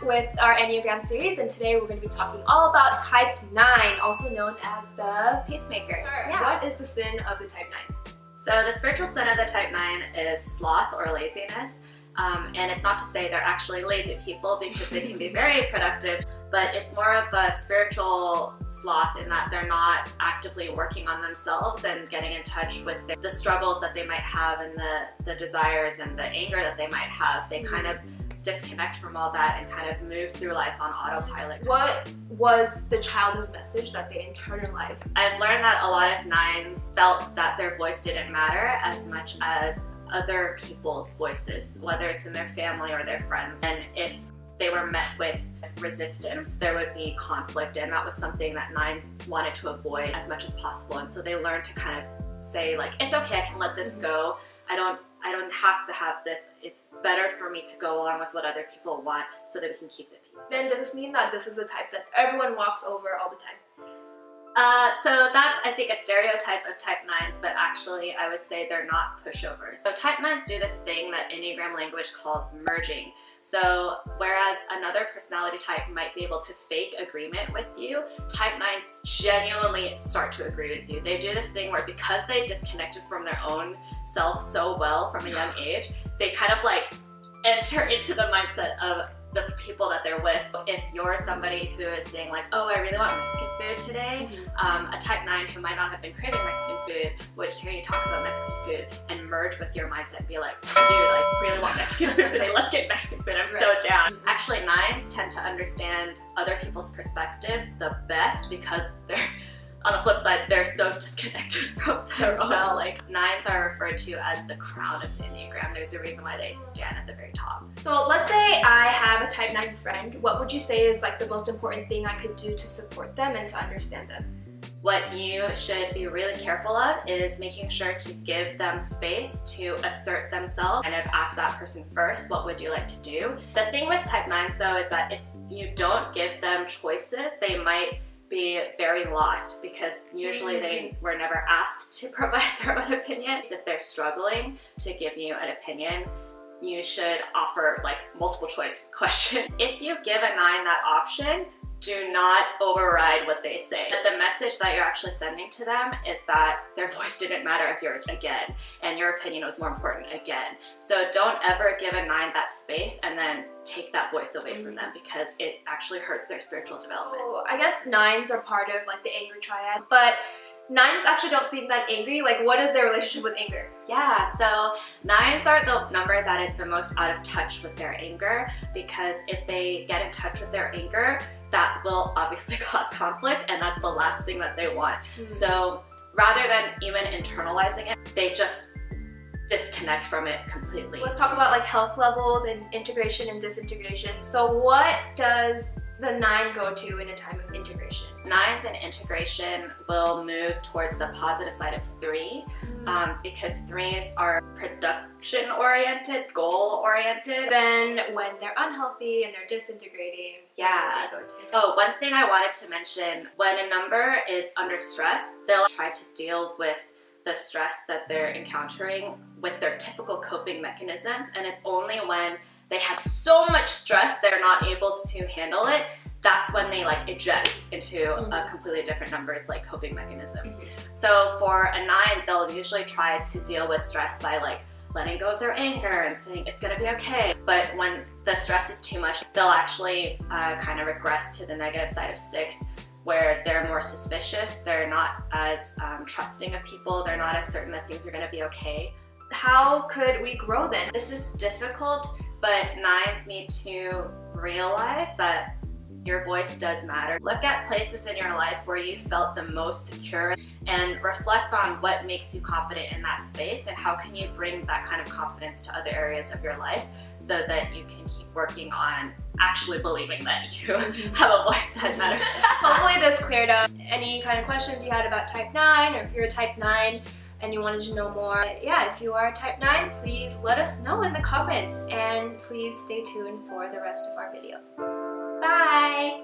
with our Enneagram series, and today we're going to be talking all about type 9, also known as the Peacemaker. Yeah. What is the sin of the type 9? So the spiritual sin of the type 9 is sloth or laziness. And it's not to say they're actually lazy people, because they can be very productive, but it's more of a spiritual sloth in that they're not actively working on themselves and getting in touch with the struggles that they might have and the desires and the anger that they might have. They kind of disconnect from all that and kind of move through life on autopilot. What was the childhood message that they internalized? I've learned that a lot of 9s felt that their voice didn't matter as much as other people's voices, whether it's in their family or their friends. And if they were met with resistance, there would be conflict, and that was something that 9s wanted to avoid as much as possible. And so they learned to kind of say, like, it's okay, I can let this go. I don't have to have this. It's better for me to go along with what other people want so that we can keep the peace. Then does this mean that this is the type that everyone walks over all the time? So that's, I think, a stereotype of type 9s, but actually I would say they're not pushovers. So type 9s do this thing that Enneagram language calls merging. So whereas another personality type might be able to fake agreement with you, type 9s genuinely start to agree with you. They do this thing where, because they disconnected from their own self so well from a young age, they kind of like enter into the mindset of the people that they're with. If you're somebody who is saying like, oh, I really want Mexican food today, a type 9 who might not have been craving Mexican food would hear you talk about Mexican food and merge with your mindset and be like, dude, I really want Mexican food today, let's get Mexican food, I'm so down. Actually, 9s tend to understand other people's perspectives the best because they're, on the flip side, they're so disconnected from themselves. Like, 9s are referred to as the crown of the Enneagram. There's a reason why they stand at the very top. So let's say I have a type 9 friend. What would you say is like the most important thing I could do to support them and to understand them? What you should be really careful of is making sure to give them space to assert themselves and have asked that person first, what would you like to do? The thing with type 9s though is that if you don't give them choices, they might be very lost, because usually they were never asked to provide their own opinion. If they're struggling to give you an opinion, you should offer like multiple choice question. If you give a 9 that option, do not override what they say. The message that you're actually sending to them is that their voice didn't matter as yours again, and your opinion was more important again. So don't ever give a 9 that space and then take that voice away from them, because it actually hurts their spiritual development. Oh, I guess 9s are part of like the anger triad, but 9s actually don't seem that angry. Like, what is their relationship with anger? Yeah, so 9s are the number that is the most out of touch with their anger, because if they get in touch with their anger, that will obviously cause conflict, and that's the last thing that they want. So rather than even internalizing it, they just disconnect from it completely. Let's talk about like health levels and integration and disintegration. So what does the 9 go to in a time of integration? 9s in integration will move towards the positive side of 3, because 3s are production-oriented, goal-oriented. Then when they're unhealthy and they're disintegrating, yeah. they go to? Oh, one thing I wanted to mention, when a number is under stress, they'll try to deal with the stress that they're encountering with their typical coping mechanisms, and it's only when they have so much stress they're not able to handle it, that's when they like eject into a completely different number's like coping mechanism. So for a 9, they'll usually try to deal with stress by like letting go of their anger and saying it's gonna be okay. But when the stress is too much, they'll actually kind of regress to the negative side of 6, where they're more suspicious, they're not as trusting of people, they're not as certain that things are gonna be okay. How could we grow then? This is difficult, but 9s need to realize that your voice does matter. Look at places in your life where you felt the most secure and reflect on what makes you confident in that space, and how can you bring that kind of confidence to other areas of your life so that you can keep working on actually believing that you have a voice that matters. Hopefully this cleared up any kind of questions you had about type 9, or if you're a type 9 and you wanted to know more. Yeah, if you are a type 9, please let us know in the comments, and please stay tuned for the rest of our videos. Bye!